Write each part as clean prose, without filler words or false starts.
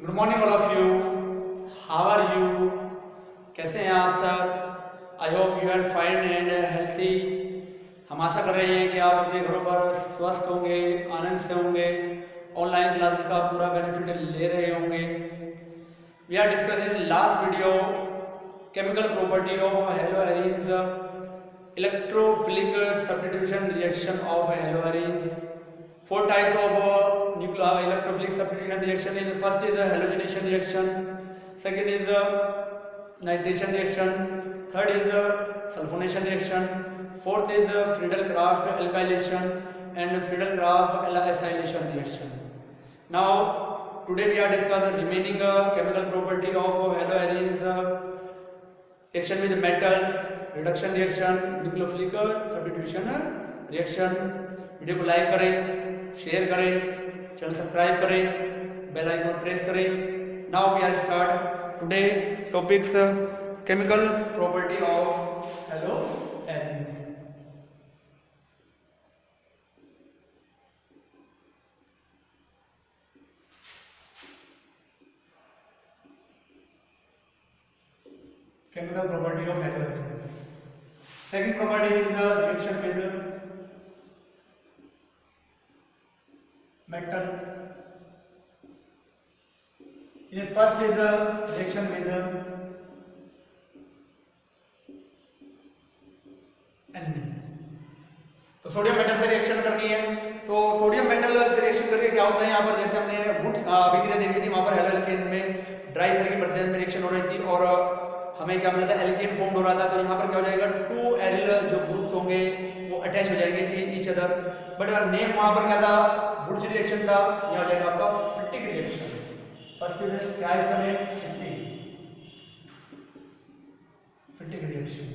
Good morning all of you. How are you? कैसे हैं आप sir? I hope you are fine and healthy. हम आशा कर रहे हैं कि आप अपने घरों पर स्वस्थ होंगे, आनंद से होंगे, ऑनलाइन क्लासेस का पूरा बेनिफिट ले रहे होंगे। We are discussing last video chemical property of haloarenes, electrophilic substitution reaction of haloarenes. Four types of electrophilic substitution reaction is: first is a halogenation reaction, second is a nitration reaction, third is a sulfonation reaction, fourth is a Friedel-Crafts alkylation and Friedel-Crafts acylation reaction. Now today we are discussing the remaining chemical property of haloarenes, reaction with metals, reduction reaction, nucleophilic substitution reaction. Video को like करें, share करें, channel subscribe करें, bell icon press करें। Now we are start today topics chemical property of haloarenes. Chemical property of haloarenes. Second property is a reaction with metal. Yes, first is a reaction with Na. तो sodium metal से reaction करनी है। तो sodium metal से reaction करके क्या होता है, यहाँ पर जैसे हमने वुड अभिक्रिया देखी थी, वहां पर हेलोएल्केन्स में ड्राई ईथर की प्रेजेंस में रिएक्शन हो रही थी और हमें क्या मिला था, एल्केन फॉर्म हो रहा था। तो यहाँ पर क्या हो जाएगा, टू एरिल जो ग्रुप्स होंगे वो अटैच हो जाएंगे ईच अदर। बट नेम वहां पर क्या था, वुड्स रिएक्शन था। यहाँ हो जाएगा आपका फिटिक रिएक्शन। फर्स्ट इज क्या है इसका name, फिटिक reaction.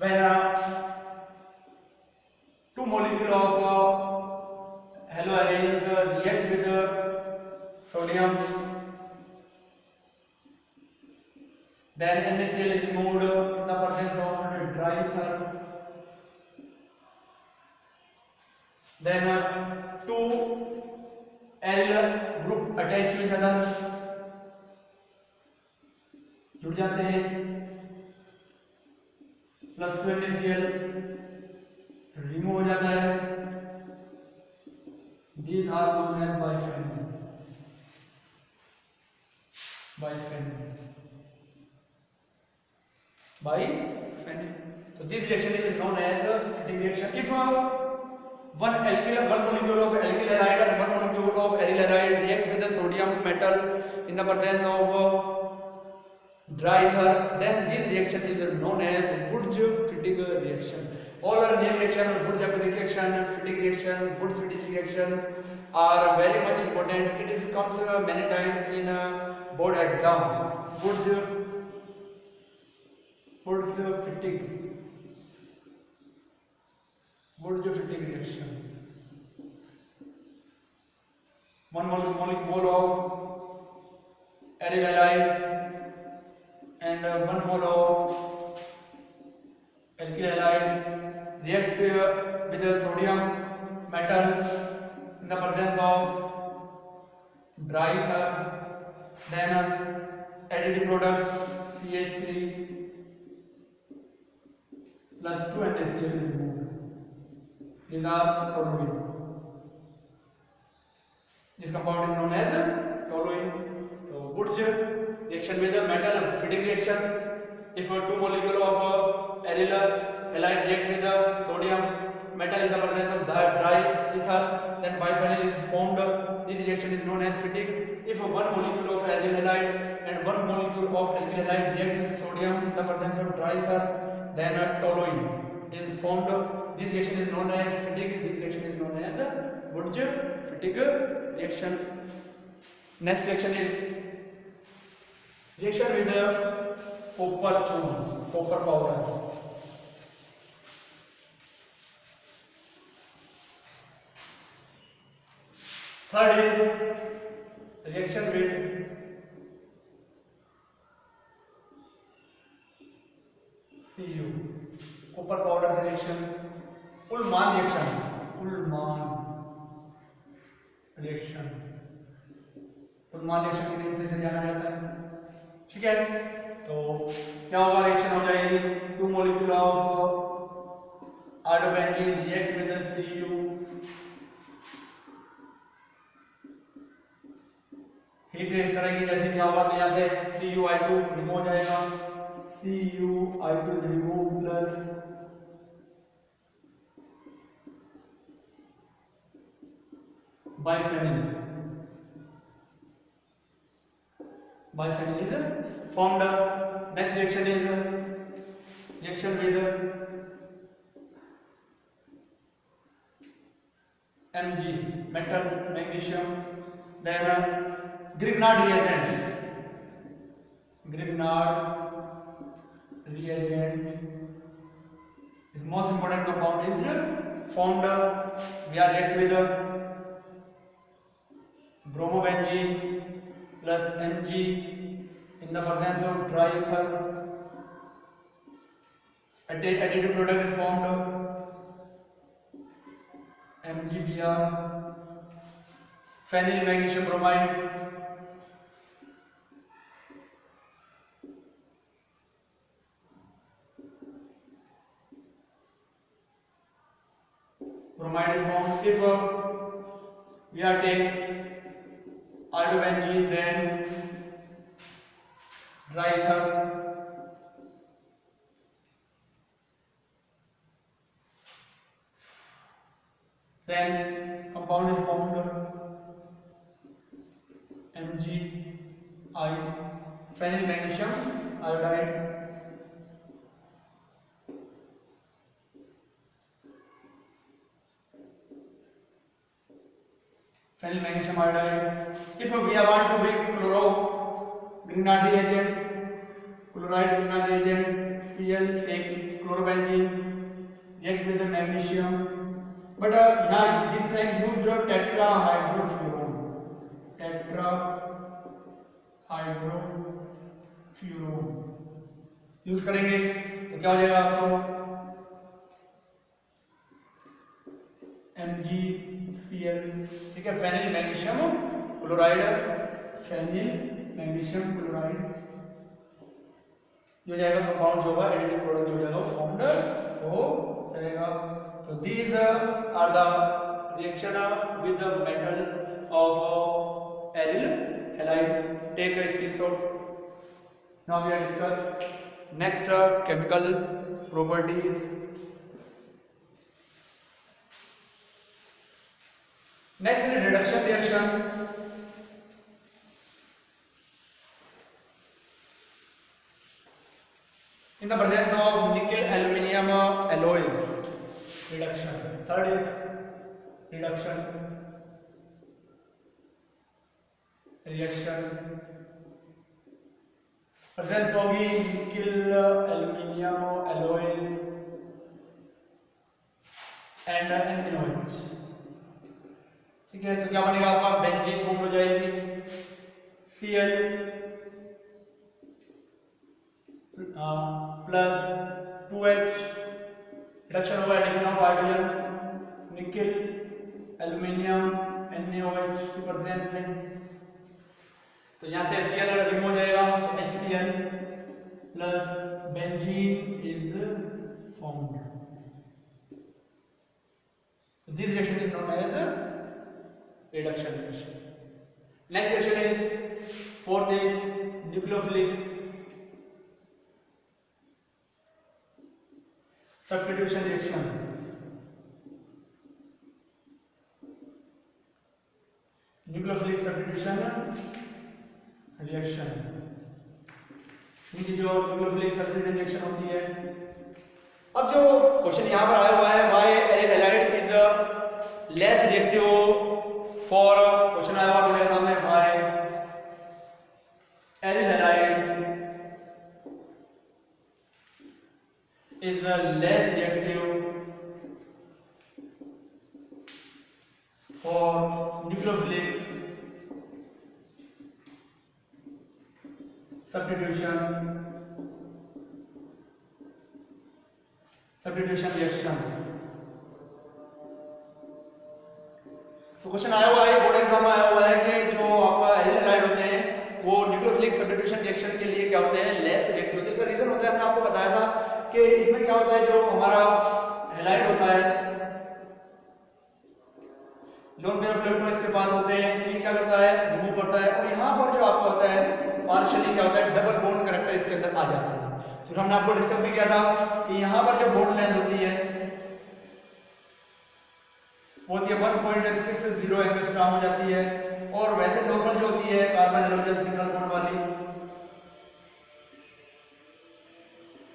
when two molecule of haloarenes react with sodium, then NaCl is removed in the presence of dry ether. Then two aryl group attached to each other जुड़ जाते हैं, plus 2 NaCl remove हो जाता है। These are known as biphenyl. So this reaction is known as the fitting reaction. If one molecule of alkyl halide and one molecule of aryl halide react with the sodium metal in the presence of dry ether, then this reaction is known as Wurtz-Fittig reaction. All name reaction, Wurtz-Fittig reaction, Fittig reaction, Wurtz-Fittig reaction are very much important. It is comes many times in board exam. Wurtz-Fittig reaction. One molecule of aryl halide and one mole of alkyl halide react with the sodium metal in the presence of dry ether. Then additive product CH3 plus 2 NaCl is removed. These are toluene. This compound is known as toluene. So Wurtz reaction with the metal, fitting reaction. If two molecule of aryl halide react with the sodium metal in the presence of dry ether, then biphenyl is formed. This reaction is known as fitting. If one molecule of aryl halide and one molecule of alkyl halide react with sodium in the presence of dry ether, then toluene is formed. This reaction is known as fitting. This reaction is known as Wurtz-Fittig reaction. Next reaction is reaction with copper churn, copper powder. Third is reaction with Cu, copper powder reaction. Ullmann reaction, reaction, पुनर्मान reaction के name से जाना जाता है। ठीक है, तो क्या होगा, रिएक्शन हो जाएगी, two molecule of iodobenzene react with Cu, heat react करेंगे, जैसे क्या होगा, तो यहाँ से CuI2 रिमूव हो जाएगा, CuI2 is remove plus biphenyl. Biphenyl is formed. Next reaction is reaction with Mg, metal, magnesium. Then Grignard reagent. Grignard reagent is most important compound is formed. We are react with bromobenzene plus Mg in the presence of triether. Additive product is formed MgBr, phenyl magnesium bromide, bromide is formed if we are take iodobenzene, then triether, then compound is formed MgI, phenyl magnesium iodide, phenyl magnesium iodide. If we want to make Grignard reagent, chloride Grignard reagent, Cl takes chlorobenzene, react with the magnesium. But यहाँ this time used tetrahydrofuron, use करेंगे, तो क्या हो जाएगा आपको MgCl, ठीक है, phenyl magnesium chloride, phenyl magnesium chloride जो जाएगा कंपाउंड जो होगा, एडिटिव प्रोडक्ट जो जाएगा फॉर्म्ड हो जाएगा. तो these are the reaction with the metal of aryl halide. Take a screenshot. Now we are discuss next chemical properties. Next is reduction reaction. In the presence of nickel aluminum alloys, reduction. Third is reduction reaction. Present होगी nickel aluminum alloys and NaOH. ठीक है, तो क्या बनेगा आपका, benzene form हो जाएगी, Cl plus 2H, reduction होगा, एडिशन ऑफ हाइड्रोजन, निकल एल्यूमिनियम NaOH की प्रेजेंस में. तो यहाँ से Cl अगर रिमूव हो जाएगा तो HCl plus benzene is formed. This reaction is known as reduction reaction. Next reaction is fourth is nucleophilic substitution reaction. Nucleophilic substitution reaction. ये जो nucleophilic substitution reaction होती है, अब जो क्वेश्चन यहाँ पर आया हुआ है, why aryl halide is less reactive for question आया हुआ मेरे सामने, why aryl halide is less reactive for nucleophilic substitution reaction. तो क्वेश्चन आया हुआ है, बोर्ड एग्जाम में आया हुआ है कि जो आपका एरियल हैलाइड होते हैं वो न्यूक्लियोफिलिक सब्स्टिट्यूशन रिएक्शन के लिए क्या होते हैं, लेस रिएक्टिव होते हैं। इसका रीजन होता है, हमने आपको बताया था कि इसमें क्या होता है, जो हमारा हैलाइड होता है लोन पेयर ऑफ इलेक्ट्रॉन इसके पास होते हैं, तो ये क्या करता है, रिमूव करता है, और यहाँ पर जो आपका होता है पार्शियली क्या होता है, डबल बॉन्ड कैरेक्टर इसके अंदर आ जाते हैं। तो हमने आपको डिस्कस भी किया था कि यहाँ पर जो बॉन्ड लेंथ होती है वो होती है 1.60 एंगस्ट्रॉम हो जाती है, और वैसे नॉर्मल जो होती है कार्बन हाइड्रोजन सिंगल बॉन्ड वाली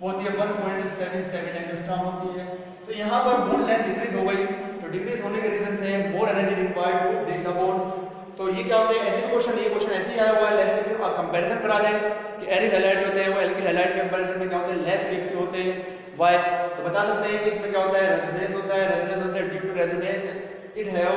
वो होती है 1.77 एंगस्ट्रॉम होती है। तो यहाँ पर बॉन्ड लेंथ डिक्रीज हो गई, तो डिक्रीज होने के रीजन से more energy required to break the bond. तो ये क्या होते हैं, ऐसे क्वेश्चन, ये क्वेश्चन ऐसे ही आया हुआ है, लेस रिएक्टिव। आप कंपैरिजन करा दें कि एरियल हैलाइड होते हैं वो एल्किल हैलाइड के कंपैरिजन में क्या होते हैं, लेस रिएक्टिव होते हैं। व्हाई? तो बता सकते हैं कि इसमें क्या होता है, रेजोनेंस होता है, रेजोनेंस होता है due to resonance it have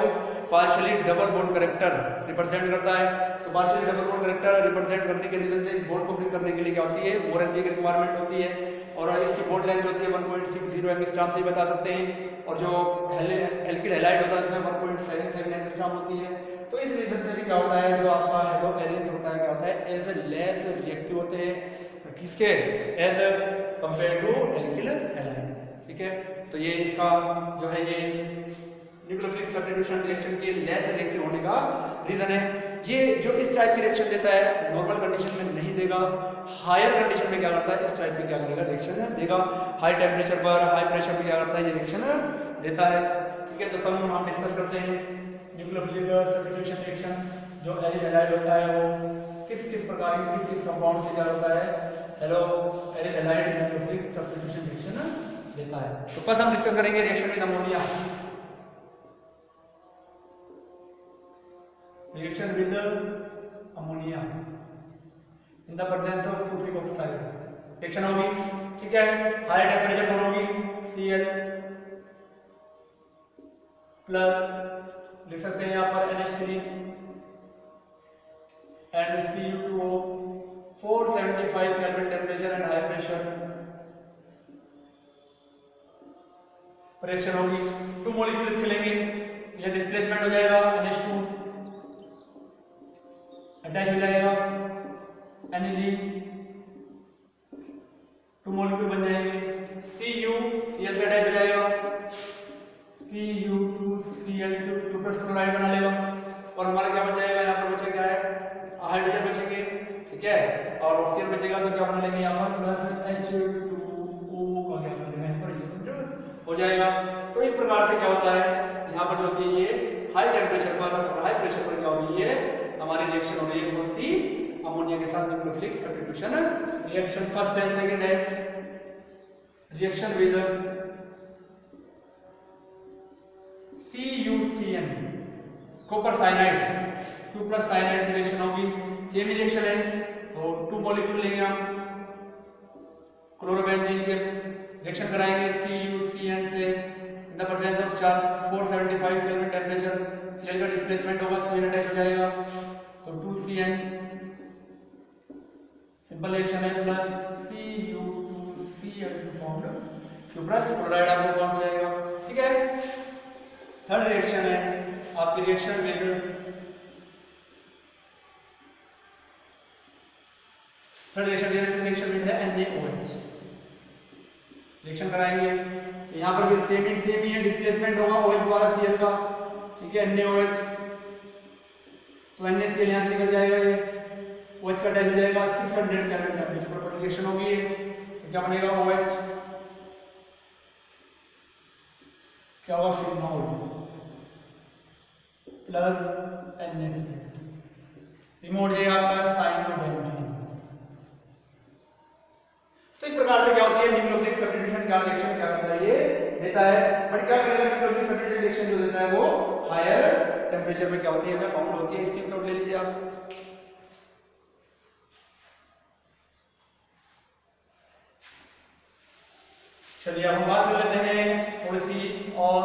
partially double bond character represent करता है। तो partially double bond character represent करने के रीजन से इस बॉन्ड को ब्रेक करने के लिए क्या होती है, मोर एनर्जी की रिक्वायरमेंट होती है, और इसकी बॉन्ड लेंथ होती है 1.60 एंगस्ट्रॉम से ही बता सकते हैं, और जो एल्किल हैलाइड होता है उसमें 1.77 एंगस्ट्रॉम होती है। तो इस रीजन से भी क्या होता है, जो आपका हेलो एलियंस होता है क्या होता है, एज ए लेस रिएक्टिव होते हैं किसके, as compare to alkyl halide. ठीक है, तो ये इसका जो है ये न्यूक्लियोफिलिक सब्स्टिट्यूशन रिएक्शन के लेस रिएक्टिव होने का रीजन है। ये जो इस टाइप की रिएक्शन देता है नॉर्मल कंडीशन में नहीं देगा, हायर कंडीशन में क्या करता है, इस टाइप की क्या करेगा, रिएक्शन देगा। हाई टेम्परेचर पर, हाई प्रेशर पर क्या करता है, ये रिएक्शन देता है। ठीक है, तो सब हम डिस्कस करते हैं न्यूक्लियोफिलिक सब्स्टिट्यूशन रिएक्शन जो एरियल हैलाइड होता है वो किस किस प्रकार की किस कंपाउंड से क्या होता है, halo aryl halide nucleophilic substitution reaction देता है। तो फर्स्ट हम डिस्कस करेंगे reaction with ammonia. Reaction with ammonia in the presence of cupric oxide reaction होगी। ठीक है, हाई टेम्परेचर पर होगी, Cl प्लस लिख सकते हैं यहाँ पर NH3 and Cu2O 475 kelvin temperature and high pressure reaction होगी। टू मॉलिक्यूल इसके लेंगे, ये डिस्प्लेसमेंट हो जाएगा, NH2 अटैच हो जाएगा एनिलीन, टू मॉलिक्यूल बन जाएंगे, Cu Cl से अटैच हो जाएगा, Cu2Cl2 2 प्लस क्लोराइड बना लेगा, और हमारा क्या बन जाएगा, यहाँ पर बचेगा है हाइड्रोजन बचेंगे। ठीक है, और ऑक्सीजन बचेगा, तो क्या बना लेंगे यहाँ पर प्लस H2O का क्या बन जाएगा, हो जाएगा। तो इस प्रकार से क्या होता है, यहाँ पर जो होती है ये हाई टेम्परेचर पर और हाई प्रेशर पर क्या होगी, ये हमारी रिएक्शन हो रही है कौन सी, अमोनिया के साथ न्यूक्लियोफिलिक सब्स्टिट्यूशन रिएक्शन। फर्स्ट है, सेकंड है reaction with CuCN copper cyanide 2 plus cyanide से रिएक्शन होगी। सेम रिएक्शन है, तो 2 मॉलिक्यूल लेंगे हम, क्लोरोबेंजीन के रिएक्शन कराएंगे CuCN से इन the presence of charge 475 kelvin temperature, Cl का डिस्प्लेसमेंट होगा, Cl अटैच हो जाएगा, तो 2CN सिंपल रिएक्शन है, plus Cu2Cl2 formed, Q plus chloride आपको फॉर्म हो जाएगा। ठीक है, थर्ड रिएक्शन है आपकी रिएक्शन विद रिएक्शन विद है NaOH रिएक्शन कराएंगे, यहाँ पर भी सेम ही है, डिस्प्लेसमेंट होगा OH द्वारा Cl का। ठीक है, NaOH, तो NaCl यहाँ से निकल जाएगा, ये OH का अटैच हो जाएगा 600 केल्विन टेम्परेचर पर रिएक्शन होगी, तो क्या बनेगा, OH क्या होगा, फिनोल प्लस NaCl, रिमूव हो जाएगा आपका साइनोबेंजीन। तो इस प्रकार से क्या होती है न्यूक्लियोफिलिक सब्स्टिट्यूशन का रिएक्शन क्या करता है, ये देता है। बट क्या करेगा, न्यूक्लियोफिलिक सब्स्टिट्यूशन रिएक्शन जो देता है वो हायर टेम्परेचर में क्या होती है, हमें फाउंड होती है। स्क्रीनशॉट ले लीजिए आप। चलिए अब हम बात कर लेते हैं थोड़ी सी और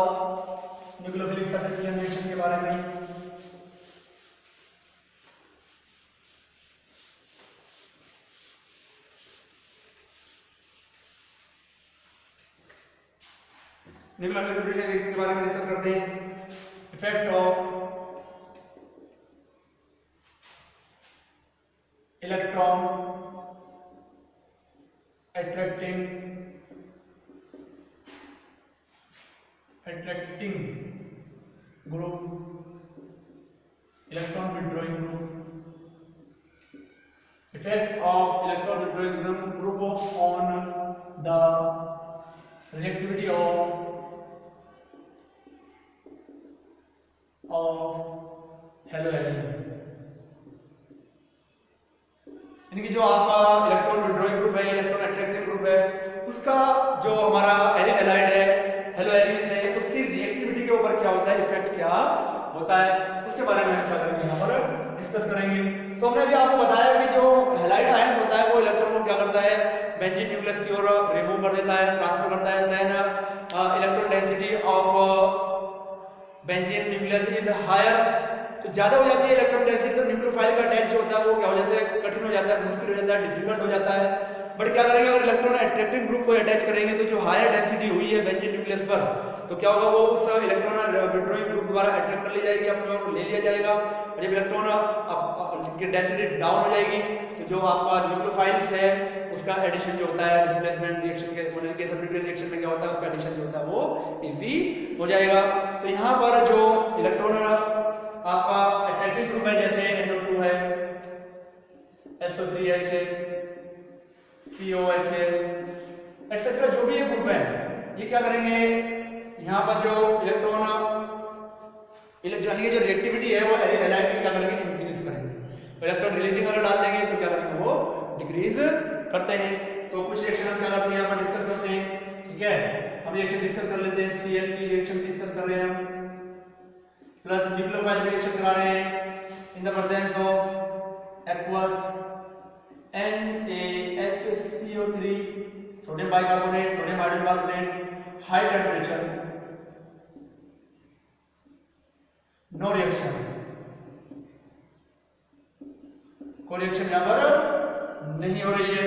न्यूक्लियोफिलिक सब्स्टिट्यूशन रिएक्शन के बारे में। न्यूक्लियोफिलिक सब्स्टिट्यूशन रिएक्शन के बारे में डिस्कस करते हैं। Effect of electron attracting group, electron withdrawing group. Effect of electron withdrawing group on the reactivity of halogen. यानी कि जो आपका इलेक्ट्रॉन विड्रॉइंग ग्रुप है, इलेक्ट्रॉन अट्रैक्टिंग ग्रुप है, उसका जो हमारा एरिल हैलाइड है, हेलो एरिन है, उसकी रिएक्टिविटी के ऊपर क्या होता है, इफेक्ट क्या होता है, उसके बारे में हम क्या करेंगे यहाँ पर डिस्कस करेंगे। तो हमने अभी आपको बताया कि जो हैलाइड आयन होता है वो इलेक्ट्रॉन को क्या करता है, बेंजीन न्यूक्लियस की ओर रिमूव कर देता है, ट्रांसफर करता है। Then electron density of benzene nucleus is higher, तो ज्यादा हो जाती है इलेक्ट्रॉन डेंसिटी, तो न्यूक्लियोफाइल का अटैच जो होता है वो क्या हो जाता है, कठिन हो जाता है, मुश्किल हो जाता है, डिफिकल्ट हो जाता है। बट क्या करेंगे, अगर इलेक्ट्रॉन अट्रैक्टिंग ग्रुप को अटैच करेंगे तो जो हायर डेंसिटी हुई है बेंजीन न्यूक्लियस पर, तो क्या होगा, वो उस इलेक्ट्रॉन विड्रॉइंग ग्रुप द्वारा अट्रैक्ट कर ली जाएगी, अपने ओर ले लिया जाएगा। और जब इलेक्ट्रॉन की डेंसिटी डाउन हो जाएगी तो जो आपका न्यूक्लियोफाइल्स है उसका एडिशन जो होता है डिस्प्लेसमेंट रिएक्शन के मॉलिक्यूलर रिएक्शन में क्या होता है, उसका एडिशन जो होता है वो इजी हो जाएगा। तो यहाँ पर जो इलेक्ट्रॉन आपका अट्रैक्टिव ग्रुप है, जैसे NO2 है, SO3H है, COH है, एक्सेट्रा, जो भी ये ग्रुप है, ये क्या करेंगे, यहाँ पर जो इलेक्ट्रॉन जो रिएक्टिविटी है वो एरिल हैलाइड की क्या करेंगे, इंक्रीज करेंगे। इलेक्ट्रॉन रिलीजिंग अगर डाल देंगे तो क्या करेंगे, वो डिक्रीज करते हैं। तो कुछ रिएक्शन हम क्या करते हैं, यहाँ पर डिस्कस करते हैं, ठीक है। हम रिएक्शन डिस्कस कर लेते हैं, Cl की रिएक्शन डिस्कस कर रहे हैं हम, प्लस न्यूक्लियोफाइल रिएक्शन करा रहे हैं in the presence of aqueous NaHCO3 sodium bicarbonate, sodium hydrogen carbonate, high temperature, no reaction, कोई रिएक्शन यहाँ पर नहीं हो रही है।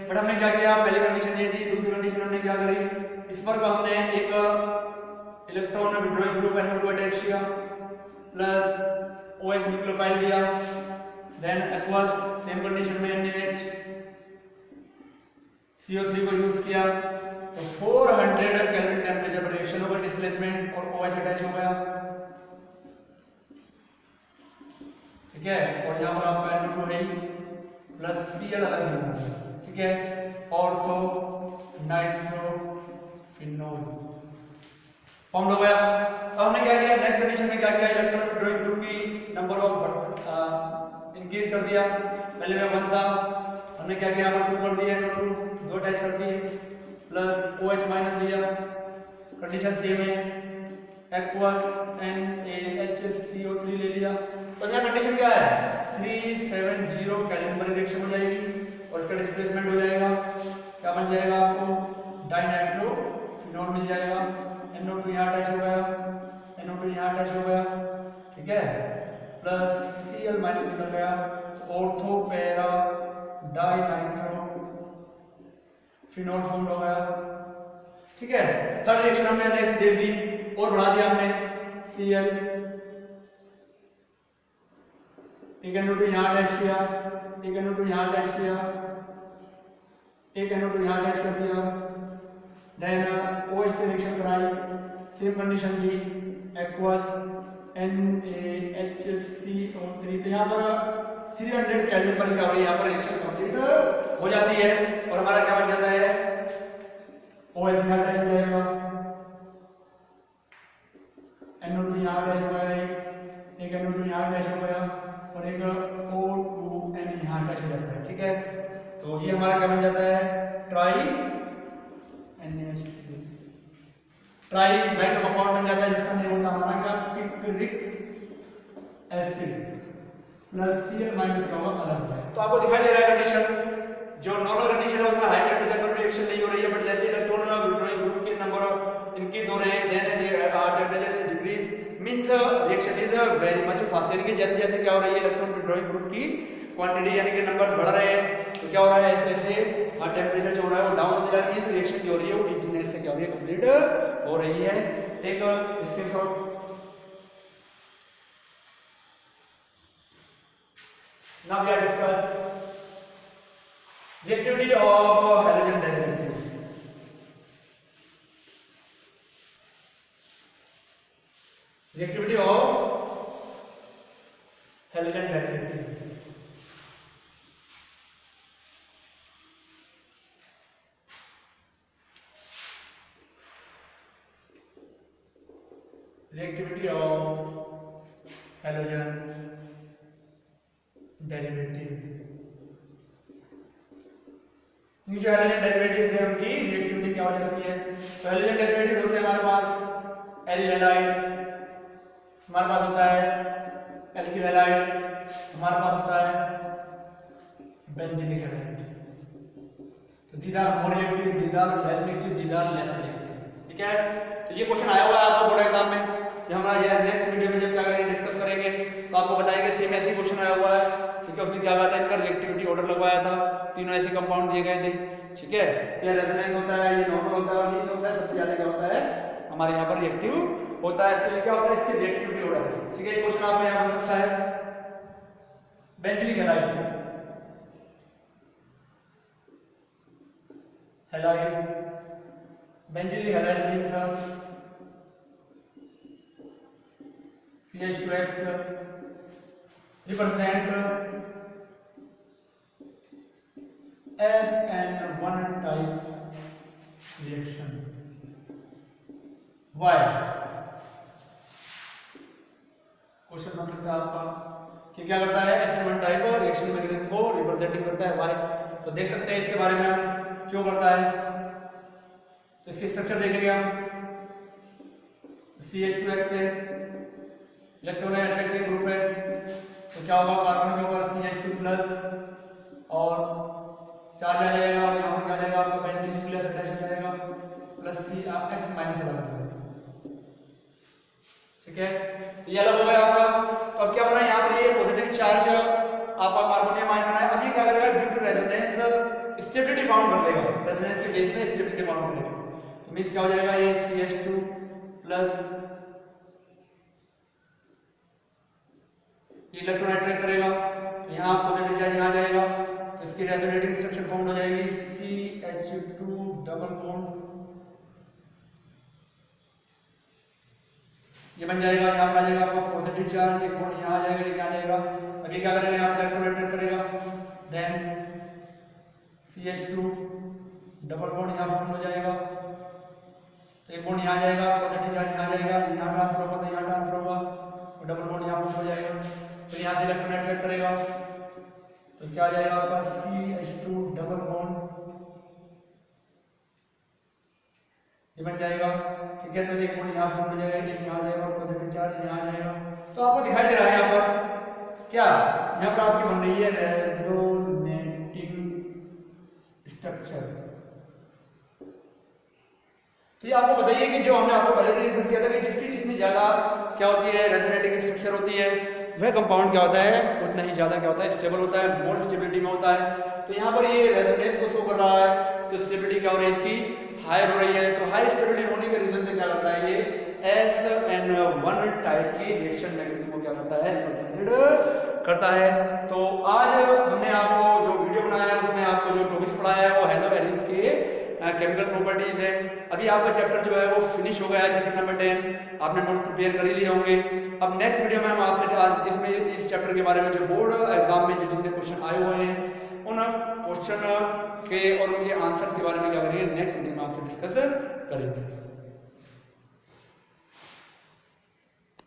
बट हमने क्या किया, पहली कंडीशन ये थी, दूसरी कंडीशन हमने क्या करी, इस पर हमने एक electron withdrawing group NO2 attach किया, प्लस OH न्यूक्लियोफाइल दिया, देन एक्वस सेम कंडीशन में NaH CO3 को यूज किया, तो 400 केल्विन टेम्परेचर पर रिएक्शन होगा, डिस्प्लेसमेंट और OH अटैच हो गया, ठीक है। और यहाँ पर आपका NO2 है प्लस Cl अलग है, ठीक है, ऑर्थो नाइट्रोफिनोल फॉर्म हो गया। अब हमने क्या किया, नेक्स्ट कंडीशन में क्या किया, इलेक्ट्रॉन विड्रॉइंग ग्रुप की नंबर ऑफ इंक्रीज कर दिया, पहले में 1 था, हमने क्या किया, 2 कर दिया, NO2 2 अटैच कर दिए, प्लस OH माइनस लिया, कंडीशन सेम है, एक्वस NaHCO3 ले लिया। तो यहाँ कंडीशन क्या है, 370 केल्विन पर रिएक्शन हो जाएगी और इसका डिस्प्लेसमेंट हो जाएगा, क्या बन जाएगा, आपको डाइनाइट्रोफिनोल मिल जाएगा। NO2 यहाँ अटैच हो गया, NO2 यहाँ अटैच हो गया, ठीक है, प्लस Cl माइनस निकल गया, तो ऑर्थो पैरा डाइनाइट्रोफिनोल फॉर्म हो गया, ठीक है। थर्ड रिएक्शन हमने नेक्स्ट देख ली और बढ़ा दिया हमने, Cl एक NO2 यहाँ अटैच किया, एक NO2 यहाँ अटैच किया, एक NO2 यहाँ अटैच कर दिया, देन OH से रिएक्शन कराई, सेम कंडीशन ली, एक्वस NaHCO3, तो यहाँ पर 300 केल्विन पर क्या हो रही है, यहाँ पर रिएक्शन कंप्लीट हो जाती है और हमारा क्या बन जाता है, OH यहाँ अटैच हो जाएगा, NO2 यहाँ अटैच हो गया, एक NO2 यहाँ अटैच हो गया और एक O2N यहाँ अटैच हो जाता है, ठीक है। तो ये हमारा क्या बन जाता है, try NaHCl, tri nitro compound बन जाता है, जिसका नेम होता है हमारा क्या, picric acid, plus Cl minus का होगा अलग है। तो आपको दिखाई दे रहा है कंडीशन, जो नॉर्मल कंडीशन है उसमें हाई टेम्परेचर पर रिएक्शन नहीं हो रही है, बट जैसे इलेक्ट्रॉन विड्रॉइंग ग्रुप के नंबर इंक्रीज हो रहे हैं, then temperature decrease means reaction is very much fast, यानी कि जैसे जैसे क्या हो रही है, इलेक्ट्रॉन विड्रॉइंग ग्रुप की क्वांटिटी यानी कि नंबर बढ़ रहे हैं, तो क्या हो रहा है, ऐसे ऐसे टेम्परेचर जो हो रहा है वो डाउन होता जा रही है, रिएक्शन जो हो रही है वो इजीनेस से क्या हो रही है, कंप्लीट हो रही है। एक screenshot, now we are discuss reactivity of halogen derivatives. Reactivity of halogen derivatives. Reactivity of halogen derivatives. जो हैलोजन डेरिवेटिव्स है उनकी रिएक्टिविटी क्या हो जाती है? तो हैलोजन डेरिवेटिव्स होते हैं हमारे पास एल्डिल हैलाइड, हमारे पास होता है एल्किल हैलाइड, हमारे पास होता है बेंजीनिक हैलाइड। तो these are more reactive, these are less reactive, these are less reactive. ठीक है, तो ये क्वेश्चन आया हुआ है आपको बोर्ड एग्जाम में। जब हमारा ये नेक्स्ट वीडियो में जब क्या करेंगे डिस्कस करेंगे तो आपको बताएंगे सेम ऐसे क्वेश्चन आया हुआ है। ठीक है, उसमें क्या हुआ था, इनका रिएक्टिविटी ऑर्डर लगवाया था, तीनों ऐसे कंपाउंड दिए गए थे। ठीक है, ये रेजोनेंस होता है, ये नॉर्मल होता है और ये होता है सबसे ज्यादा क्या होता है हमारे यहाँ पर रिएक्टिव होता है। तो ये क्या होता है, इसकी रिएक्टिविटी ऑर्डर। ठीक है, क्वेश्चन आपको यहाँ बन सकता है benzylic halide, halide benzylic halide means CH2X represent SN1 type reaction. Why? Question बन सकता है आपका कि क्या करता है SN1 टाइप रिएक्शन मैकेनिज्म को रिप्रेजेंटिंग करता है। Why? तो देख सकते हैं इसके बारे में हम क्यों करता है। तो इसकी स्ट्रक्चर देखेंगे हम, CH2X से इलेक्ट्रॉन अट्रैक्टिव ग्रुप है, तो क्या होगा कार्बन के ऊपर CH2 प्लस और चार्ज आ जाएगा और यहाँ पर क्या जाएगा आपका बेंजीन न्यूक्लियस अटैच हो जाएगा प्लस X माइनस अलग हो जाएगा। ठीक है, तो ये अलग हो गया आपका। तो अब क्या बना यहाँ पर, ये पॉजिटिव चार्ज आपका कार्बोनियम आयन बना है। अब ये क्या करेगा, due to resonance stability found कर लेगा, रेजोनेंस के बेस पे स्टेबिलिटी फाउंड करेगा। तो मींस क्या हो जाएगा, ये CH2 प्लस इलेक्ट्रॉन अट्रैक्ट करेगा, तो यहाँ पॉजिटिव चार्ज यहाँ जाएगा, तो इसकी रेजोनेटिंग स्ट्रक्चर फॉर्म हो जाएगी CH2 डबल बॉन्ड, ये बन जाएगा। यहाँ पर आ जाएगा आपका पॉजिटिव चार्ज, एक बॉन्ड यहाँ आ जाएगा, एक यहाँ जाएगा। अभी क्या करेगा, यहाँ पर इलेक्ट्रॉन अट्रैक्ट करेगा, देन CH2 डबल बॉन्ड यहाँ फॉर्म हो जाएगा, तो एक बॉन्ड यहाँ जाएगा, पॉजिटिव चार्ज यहाँ जाएगा, यहाँ ट्रांसफर होगा तो यहाँ ट्रांसफर होगा, और डबल बॉन्ड यहाँ फॉर्म हो जाएगा। तो यहाँ से इलेक्ट्रॉन अट्रैक्ट करेगा, तो क्या आ जाएगा आपका CH2 डबल बॉन्ड, ये बन जाएगा। ठीक है, तो एक बॉन्ड यहाँ फॉर्म हो जाएगा, एक यहाँ जाएगा, पॉजिटिव चार्ज यहाँ जाएगा। तो आपको दिखाई दे रहा है यहाँ पर क्या, यहाँ पर आपकी बन रही है रेजोनेटिंग स्ट्रक्चर। तो ये आपको बताइए कि जो हमने आपको पहले डिस्कस किया था कि जिसकी जितनी ज्यादा क्या होती है रेजोनेटिंग स्ट्रक्चर होती है, वह कंपाउंड क्या होता है उतना ही ज्यादा क्या होता है स्टेबल होता है, मोर स्टेबिलिटी में होता है। तो यहाँ पर ये रेजोनेंस को शो कर रहा है, तो स्टेबिलिटी क्या हो रही है इसकी हायर हो रही है। तो हाई स्टेबिलिटी होने के रीजन से क्या करता है ये SN1 टाइप की रिएक्शन मैकेनिज्म को क्या करता है रिप्रेजेंट करता है। तो आज हमने आपको जो वीडियो बनाया है उसमें आपको जो टॉपिक्स पढ़ाया है वो हैलो एलिन्स के केमिकल प्रॉपर्टीज है। अभी आपका चैप्टर जो है वो फिनिश हो गया है, चैप्टर नंबर 10 आपने नोट्स प्रिपेयर कर ही लिए होंगे। अब नेक्स्ट वीडियो में हम आपसे इसमें इस चैप्टर के बारे में जो बोर्ड एग्जाम में जो जितने क्वेश्चन आए हुए हैं उन क्वेश्चन के और उनके आंसर्स के बारे में क्या करेंगे नेक्स्ट वीडियो में आपसे डिस्कस करेंगे।